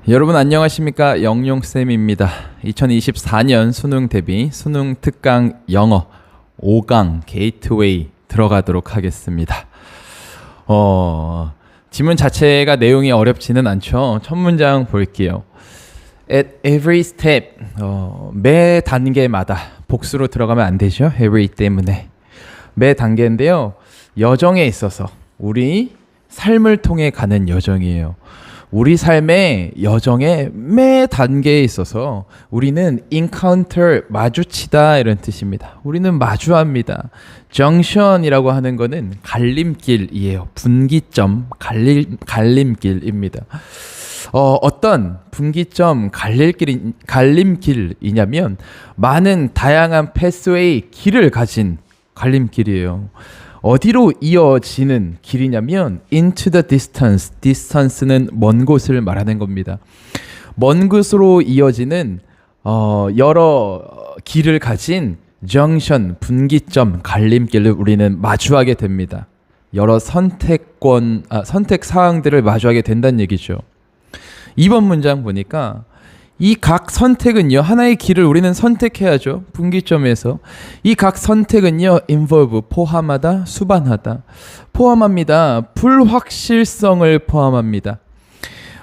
여러분 안녕하십니까? 영용쌤입니다. 2024년 수능 대비 수능 특강 영어 5강 게이트웨이 들어가도록 하겠습니다. 지문 자체가 내용이 어렵지는 않죠. 첫 문장 볼게요. At every step, 매 단계마다 복수로 들어가면 안 되죠. every 때문에. 매 단계인데요. 여정에 있어서 우리 삶을 통해 가는 여정이에요. 우리 삶의 여정의 매 단계에 있어서 우리는 encounter, 마주치다 이런 뜻입니다. 우리는 마주합니다. junction이라고 하는 거는 갈림길이에요. 분기점, 갈림길입니다. 어떤 분기점, 갈림길이냐면 많은 다양한 pathway, 길을 가진 갈림길이에요. 어디로 이어지는 길이냐면 into the distance. distance는 먼 곳을 말하는 겁니다. 먼 곳으로 이어지는 여러 길을 가진 junction, 분기점, 갈림길을 우리는 마주하게 됩니다. 여러 선택 사항들을 마주하게 된다는 얘기죠. 2번 문장 보니까 이 각 선택은요, 하나의 길을 우리는 선택해야죠. 분기점에서. 이 각 선택은요, involve, 포함하다, 수반하다. 포함합니다. 불확실성을 포함합니다.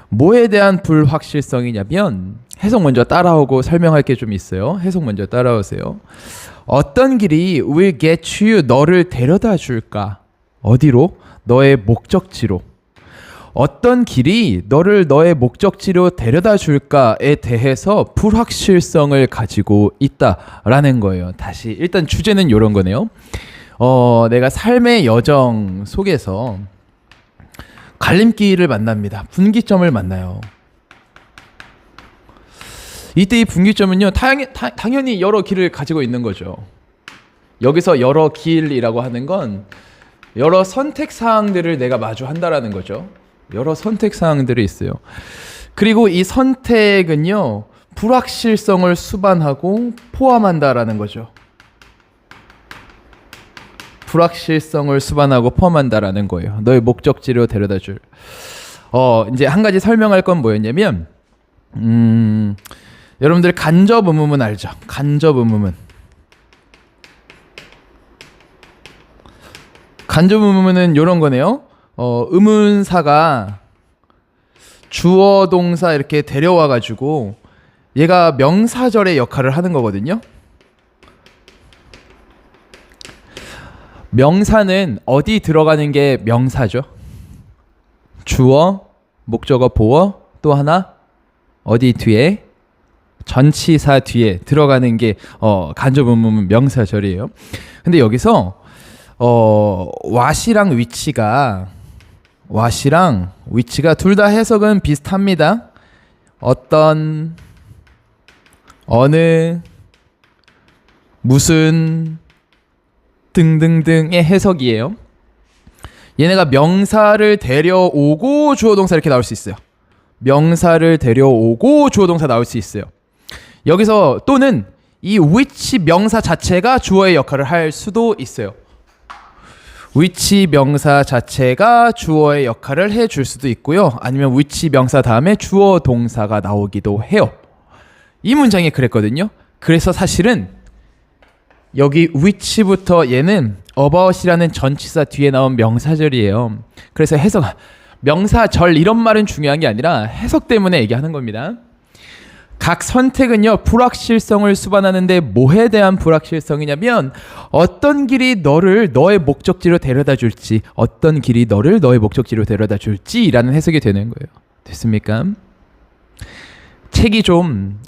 뭐에 대한 불확실성이냐면, 해석 먼저 따라오고 설명할 게 좀 있어요. 해석 먼저 따라오세요. 어떤 길이 will get you, 너를 데려다 줄까? 어디로? 너의 목적지로. 어떤 길이 너를 너의 목적지로 데려다 줄까에 대해서 불확실성을 가지고 있다라는 거예요. 다시 일단 주제는 이런 거네요. 내가 삶의 여정 속에서 갈림길을 만납니다. 분기점을 만나요. 이때 이 분기점은요, 당연히 여러 길을 가지고 있는 거죠. 여기서 여러 길이라고 하는 건 여러 선택 사항들을 내가 마주한다라는 거죠. 여러 선택 사항들이 있어요. 그리고 이 선택은요, 불확실성을 수반하고 포함한다라는 거죠. 불확실성을 수반하고 포함한다라는 거예요. 너의 목적지로 데려다 줄. 이제 한 가지 설명할 건 뭐였냐면, 여러분들 간접 의문문 알죠? 간접 의문문. 간접 의문문은 이런 거네요. 의문사가 주어 동사 이렇게 데려와 가지고 얘가 명사절의 역할을 하는 거거든요. 명사는 어디 들어가는 게 명사죠? 주어, 목적어, 보어, 또 하나 어디 뒤에? 전치사 뒤에 들어가는 게 간접 의문문 명사절이에요. 근데 여기서 what이랑 위치가 둘 다 해석은 비슷합니다. 어떤, 어느, 무슨 등등등의 해석이에요. 얘네가 명사를 데려오고 주어동사 이렇게 나올 수 있어요. 명사를 데려오고 주어동사 나올 수 있어요. 여기서 또는 이 which 명사 자체가 주어의 역할을 할 수도 있어요. which 명사 자체가 주어의 역할을 해줄 수도 있고요. 아니면 which 명사 다음에 주어 동사가 나오기도 해요. 이 문장이 그랬거든요. 그래서 사실은 여기 which부터 얘는 about이라는 전치사 뒤에 나온 명사절이에요. 그래서 명사절 이런 말은 중요한 게 아니라 해석 때문에 얘기하는 겁니다. 각 선택은요, 불확실성을 수반하는데 뭐에 대한 불확실성이냐면 어떤 길이 너를 너의 목적지로 데려다 줄지, 어떤 길이 너를 너의 목적지로 데려다 줄지라는 해석이 되는 거예요. 됐습니까? 책이 좀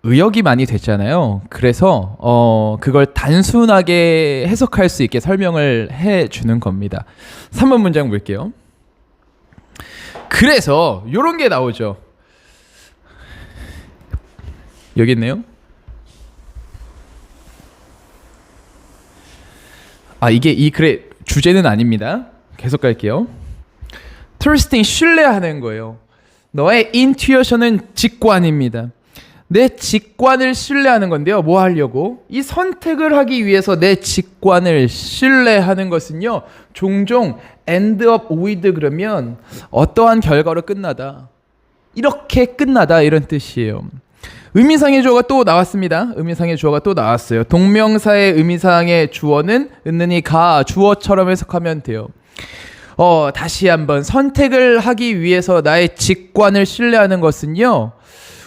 의역이 많이 됐잖아요. 그래서 그걸 단순하게 해석할 수 있게 설명을 해주는 겁니다. 3번 문장 볼게요. 그래서 이런 게 나오죠. 여기 있네요. 이게 이 글의 주제는 아닙니다. 계속 갈게요. trusting, 신뢰하는 거예요. 너의 intuition은 직관입니다. 내 직관을 신뢰하는 건데요. 뭐 하려고? 이 선택을 하기 위해서 내 직관을 신뢰하는 것은요, 종종 end up with 그러면 어떠한 결과로 끝나다. 이렇게 끝나다 이런 뜻이에요. 의미상의 주어가 또 나왔습니다. 의미상의 주어가 또 나왔어요. 동명사의 의미상의 주어는 은는히 가 주어처럼 해석하면 돼요. 다시 한번 선택을 하기 위해서 나의 직관을 신뢰하는 것은요.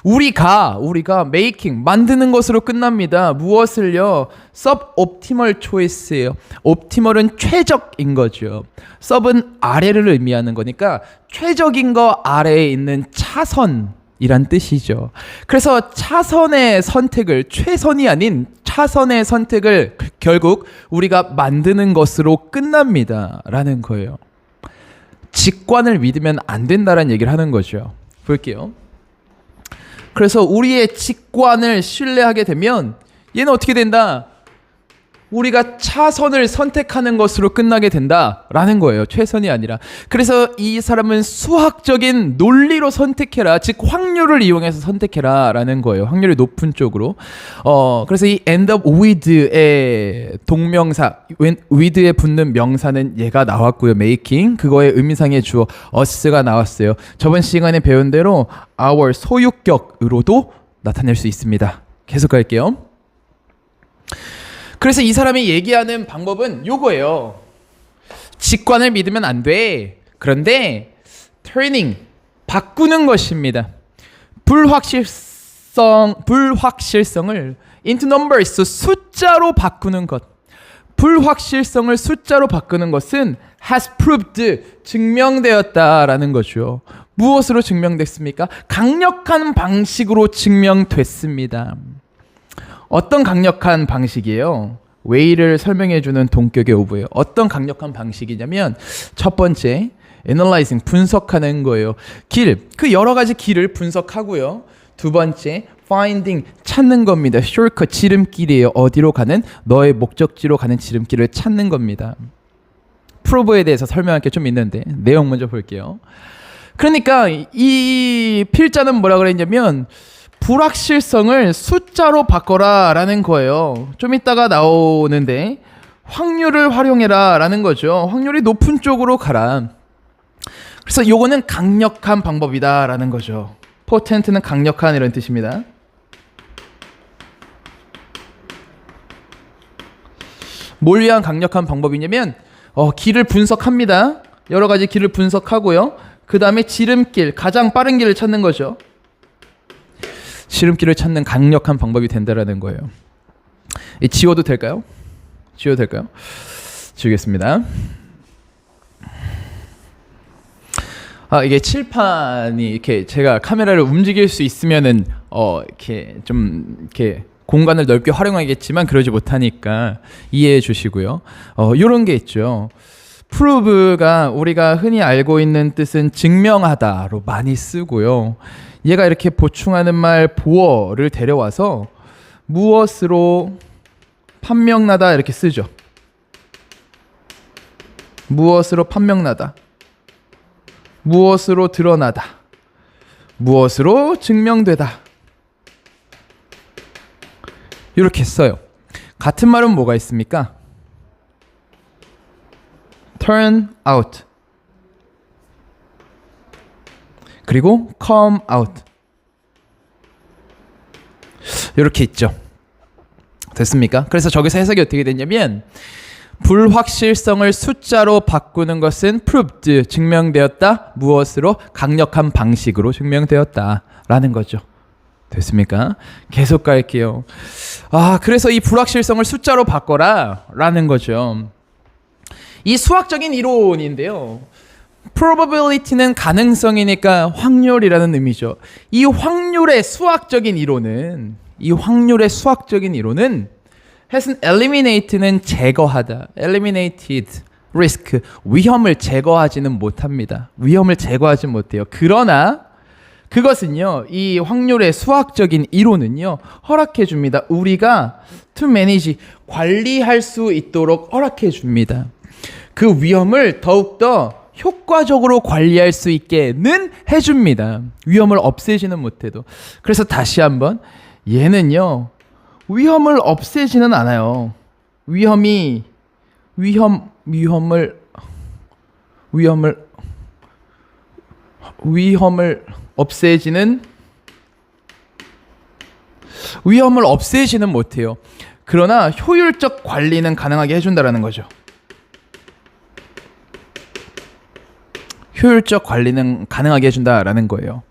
우리가 making 만드는 것으로 끝납니다. 무엇을요? suboptimal choice예요. optimal은 최적인 거죠. sub은 아래를 의미하는 거니까 최적인 거 아래에 있는 차선이란 뜻이죠. 그래서 차선의 선택을 최선이 아닌 차선의 선택을 결국 우리가 만드는 것으로 끝납니다. 라는 거예요. 직관을 믿으면 안 된다는 얘기를 하는 거죠. 볼게요. 그래서 우리의 직관을 신뢰하게 되면 얘는 어떻게 된다? 우리가 차선을 선택하는 것으로 끝나게 된다라는 거예요. 최선이 아니라. 그래서 이 사람은 수학적인 논리로 선택해라. 즉 확률을 이용해서 선택해라 라는 거예요. 확률이 높은 쪽으로. 그래서 이 end up with의 동명사, with에 붙는 명사는 얘가 나왔고요. making. 그거의 의미상의 주어 us가 나왔어요. 저번 시간에 배운 대로 our 소유격으로도 나타낼 수 있습니다. 계속 갈게요. 그래서 이 사람이 얘기하는 방법은 요거예요. 직관을 믿으면 안 돼. 그런데 turning, 바꾸는 것입니다. 불확실성을 into numbers, 숫자로 바꾸는 것. 불확실성을 숫자로 바꾸는 것은 has proved, 증명되었다라는 거죠. 무엇으로 증명됐습니까? 강력한 방식으로 증명됐습니다. 어떤 강력한 방식이에요? way를 설명해주는 동격의 오브예요. 어떤 강력한 방식이냐면 첫 번째, analyzing, 분석하는 거예요. 그 여러 가지 길을 분석하고요. 두 번째, finding, 찾는 겁니다. shortcut, 지름길이에요. 어디로 가는? 너의 목적지로 가는 지름길을 찾는 겁니다. prove에 대해서 설명할 게 좀 있는데 내용 먼저 볼게요. 그러니까 이 필자는 뭐라 그랬냐면 불확실성을 숫자로 바꿔라 라는 거예요. 좀 이따가 나오는데 확률을 활용해라 라는 거죠. 확률이 높은 쪽으로 가라. 그래서 요거는 강력한 방법이다 라는 거죠. potent는 강력한 이런 뜻입니다. 뭘 위한 강력한 방법이냐면 길을 분석합니다. 여러 가지 길을 분석하고요. 그 다음에 지름길, 가장 빠른 길을 찾는 거죠. 지름길을 찾는 강력한 방법이 된다라는 거예요. 지워도 될까요? 지우겠습니다. 이게 칠판이 이렇게 제가 카메라를 움직일 수 있으면은 이렇게 좀 이렇게 공간을 넓게 활용하겠지만 그러지 못하니까 이해해 주시고요. 이런 게 있죠. prove가 우리가 흔히 알고 있는 뜻은 증명하다로 많이 쓰고요. 얘가 이렇게 보충하는 말 보어를 데려와서 무엇으로 판명나다 이렇게 쓰죠. 무엇으로 판명나다. 무엇으로 드러나다. 무엇으로 증명되다. 이렇게 써요. 같은 말은 뭐가 있습니까? turn out. 그리고 come out. 이렇게 있죠. 됐습니까? 그래서 저기서 해석이 어떻게 되냐면 불확실성을 숫자로 바꾸는 것은 proved, 증명되었다. 무엇으로? 강력한 방식으로 증명되었다 라는 거죠. 됐습니까? 계속 갈게요. 그래서 이 불확실성을 숫자로 바꿔라 라는 거죠. 이 수학적인 이론인데요. probability는 가능성이니까 확률이라는 의미죠. 이 확률의 수학적인 이론은 has eliminate는 제거하다. eliminated risk, 위험을 제거하지는 못합니다. 위험을 제거하지 못해요. 그러나 그것은요, 이 확률의 수학적인 이론은요, 허락해 줍니다. 우리가 to manage, 관리할 수 있도록 허락해 줍니다. 그 위험을 더욱더 효과적으로 관리할 수 있게는 해줍니다. 위험을 없애지는 못해도. 그래서 다시 한번 얘는요, 위험을 없애지는 않아요. 위험을 위험을 없애지는 못해요. 그러나 효율적 관리는 가능하게 해준다라는 거죠. 효율적 관리는 가능하게 해준다라는 거예요.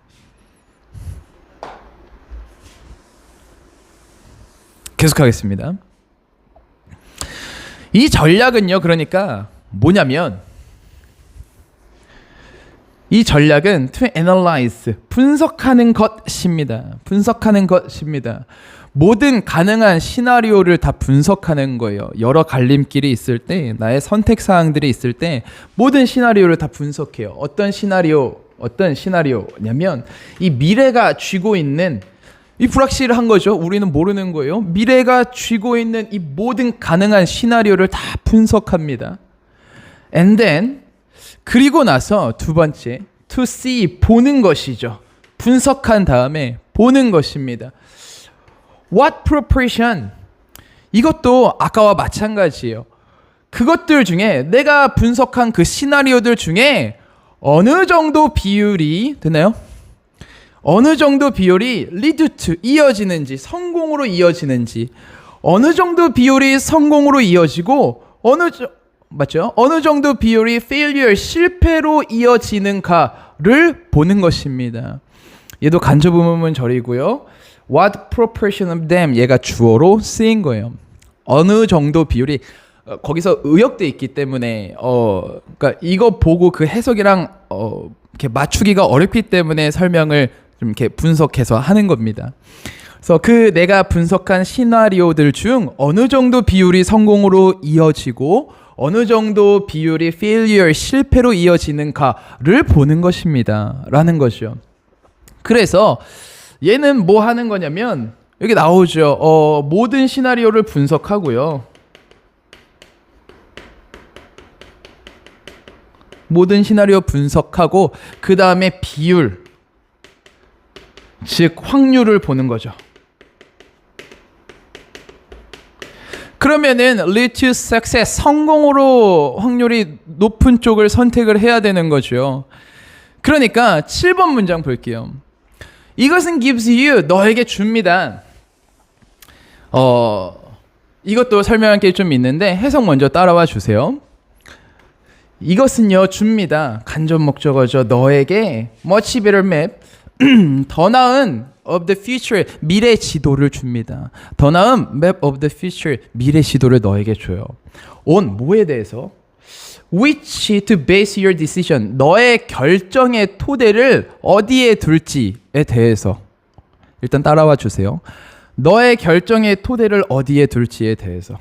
계속하겠습니다. 이 전략은요, 그러니까 뭐냐면 이 전략은 to analyze, 분석하는 것입니다. 모든 가능한 시나리오를 다 분석하는 거예요. 여러 갈림길이 있을 때, 나의 선택 사항들이 있을 때 모든 시나리오를 다 분석해요. 어떤 시나리오냐면 이 미래가 쥐고 있는 이 불확실한 거죠. 우리는 모르는 거예요. 미래가 쥐고 있는 이 모든 가능한 시나리오를 다 분석합니다. And then 그리고 나서 두 번째 to see, 보는 것이죠. 분석한 다음에 보는 것입니다. What proportion? 이것도 아까와 마찬가지예요. 그것들 중에 내가 분석한 그 시나리오들 중에 어느 정도 비율이 되나요? 어느 정도 비율이 lead to, 이어지는지, 성공으로 이어지는지, 어느 정도 비율이 성공으로 이어지고 맞죠? 어느 정도 비율이 failure, 실패로 이어지는가를 보는 것입니다. 얘도 간접의문문 절이고요. What proportion of them, 얘가 주어로 쓰인 거예요. 어느 정도 비율이 거기서 의역돼 있기 때문에 그러니까 이거 보고 그 해석이랑 이렇게 맞추기가 어렵기 때문에 설명을 좀 이렇게 분석해서 하는 겁니다. 그래서 그 내가 분석한 시나리오들 중 어느 정도 비율이 성공으로 이어지고 어느 정도 비율이 failure, 실패로 이어지는가를 보는 것입니다. 라는 거죠. 그래서 얘는 뭐 하는 거냐면 여기 나오죠. 모든 시나리오를 분석하고요. 모든 시나리오 분석하고 그 다음에 비율, 즉 확률을 보는 거죠. 그러면은 lead to success, 성공으로 확률이 높은 쪽을 선택을 해야 되는 거죠. 그러니까 7번 문장 볼게요. 이것은 gives you, 너에게 줍니다. 이것도 설명할 게 좀 있는데 해석 먼저 따라와 주세요. 이것은요, 줍니다. 간접 목적어죠. 너에게 much better map, 더 나은 of the future, 미래 지도를 줍니다. 더 나은 map of the future, 미래 지도를 너에게 줘요. on, 뭐에 대해서? which to base your decision, 너의 결정의 토대를 어디에 둘지에 대해서. 일단 따라와 주세요. 너의 결정의 토대를 어디에 둘지에 대해서.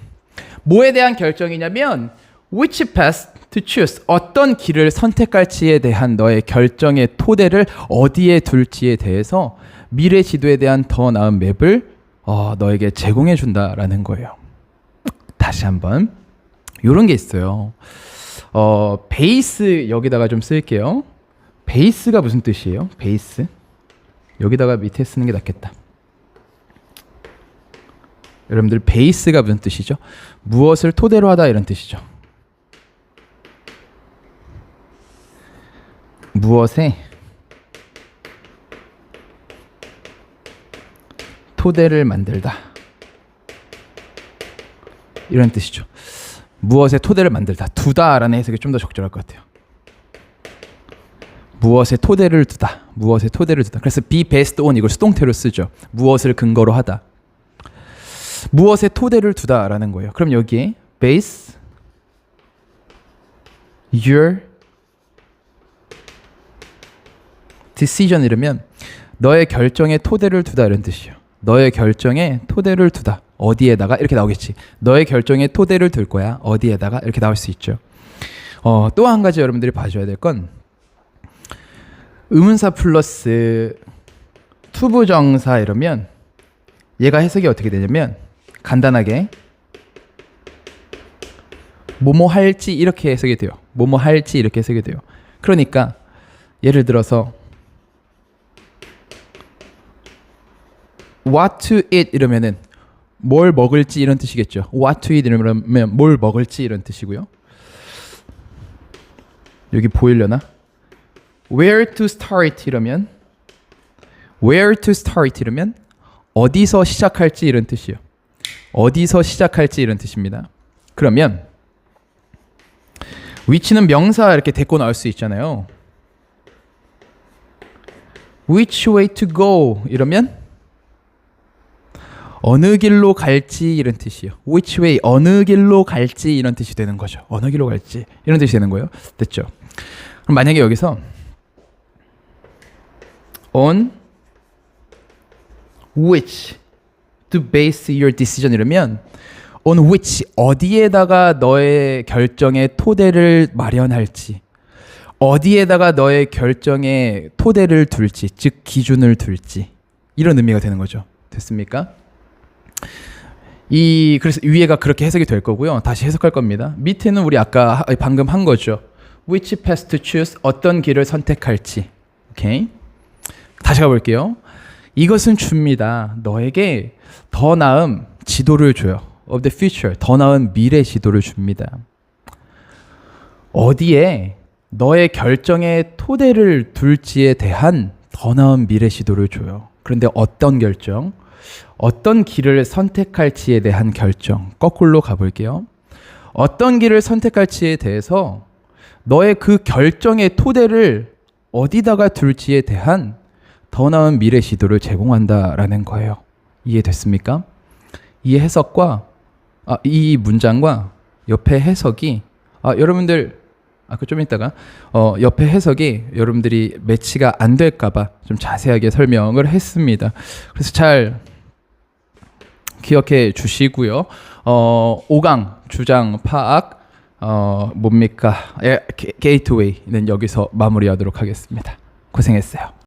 뭐에 대한 결정이냐면 which path to choose, 어떤 길을 선택할지에 대한 너의 결정의 토대를 어디에 둘지에 대해서 미래 지도에 대한 더 나은 맵을 너에게 제공해 준다라는 거예요. 다시 한번 이런 게 있어요. 베이스 여기다가 좀 쓸게요. 베이스가 무슨 뜻이에요? 베이스 여기다가 밑에 쓰는 게 낫겠다. 여러분들 베이스가 무슨 뜻이죠? 무엇을 토대로 하다 이런 뜻이죠. 무엇에 토대를 만들다 이런 뜻이죠. 무엇에 토대를 만들다, 두다라는 해석이 좀 더 적절할 것 같아요. 무엇에 토대를 두다, 무엇에 토대를 두다. 그래서 be based on 이걸 수동태로 쓰죠. 무엇을 근거로 하다, 무엇에 토대를 두다라는 거예요. 그럼 여기에 base your decision 이러면 너의 결정에 토대를 두다 이런 뜻이에요. 너의 결정에 토대를 두다. 어디에다가 이렇게 나오겠지. 너의 결정에 토대를 둘 거야. 어디에다가 이렇게 나올 수 있죠. 또 한 가지 여러분들이 봐줘야 될 건 의문사 플러스 투부정사 이러면 얘가 해석이 어떻게 되냐면 간단하게 뭐뭐 할지 이렇게 해석이 돼요. 뭐뭐 할지 이렇게 해석이 돼요. 그러니까 예를 들어서 what to eat 이러면은 뭘 먹을지 이런 뜻이겠죠. what to eat 이러면 뭘 먹을지 이런 뜻이고요. 여기 보이려나? where to start 이러면 어디서 시작할지 이런 뜻이에요. 어디서 시작할지 이런 뜻입니다. 그러면 which는 명사 이렇게 데리고 나올 수 있잖아요. which way to go 이러면 어느 길로 갈지 이런 뜻이에요. which way 어느 길로 갈지 이런 뜻이 되는 거죠. 어느 길로 갈지 이런 뜻이 되는 거예요. 됐죠? 그럼 만약에 여기서 on which to base your decision 이러면 on which 어디에다가 너의 결정의 토대를 마련할지 어디에다가 너의 결정의 토대를 둘지 즉 기준을 둘지 이런 의미가 되는 거죠. 됐습니까? 그래서 위에가 그렇게 해석이 될 거고요. 다시 해석할 겁니다. 밑에는 우리 아까 방금 한 거죠. which path to choose 어떤 길을 선택할지. 오케이. 다시 가볼게요. 이것은 줍니다. 너에게 더 나은 지도를 줘요. of the future. 더 나은 미래 지도를 줍니다. 어디에 너의 결정의 토대를 둘지에 대한 더 나은 미래 지도를 줘요. 그런데 어떤 결정? 어떤 길을 선택할지에 대한 결정. 거꾸로 가볼게요. 어떤 길을 선택할지에 대해서 너의 그 결정의 토대를 어디다가 둘지에 대한 더 나은 미래 지도를 제공한다라는 거예요. 이해됐습니까? 이 해석과 이 문장과 옆에 해석이 여러분들 좀 이따가 옆에 해석이 여러분들이 매치가 안 될까봐 좀 자세하게 설명을 했습니다. 그래서 잘 기억해 주시고요. 5강 주장 파악 뭡니까? 게이트웨이는 여기서 마무리하도록 하겠습니다. 고생했어요.